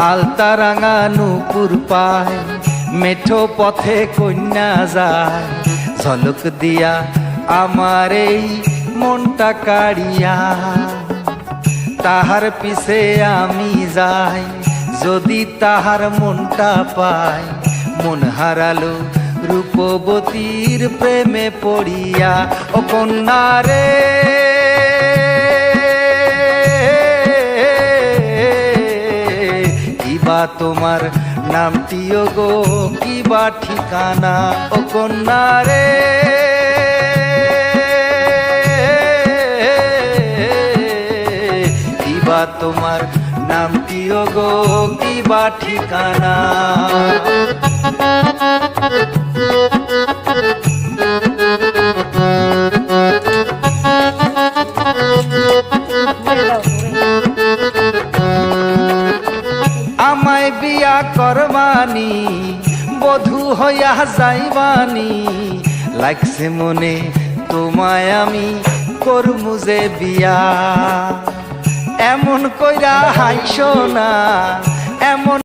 আলতা রাঙা নুপুর পায়, মেঠো পথে কন্যা যায়, ঝলক দিয়া আমার এই মনটা কাড়িয়া। তাহার পিছে আমি যাই, যদি তাহার মনটা পাই, মন হারালো রূপবতীর প্রেমে পড়িয়া। ও কন্যা রে, কিবা তোমার নামটিও গো, কিবা ঠিকানা। ও কন্যা রে, কিবা তোমার নামটিও গো, কিবা ঠিকানা। আমায় বিয়া করবানি, বধূ হইয়া যাইবানি, লাগছে মনে তোমায় আমি করমু যে বিয়া। এমন কইরা হাইসো না, এমন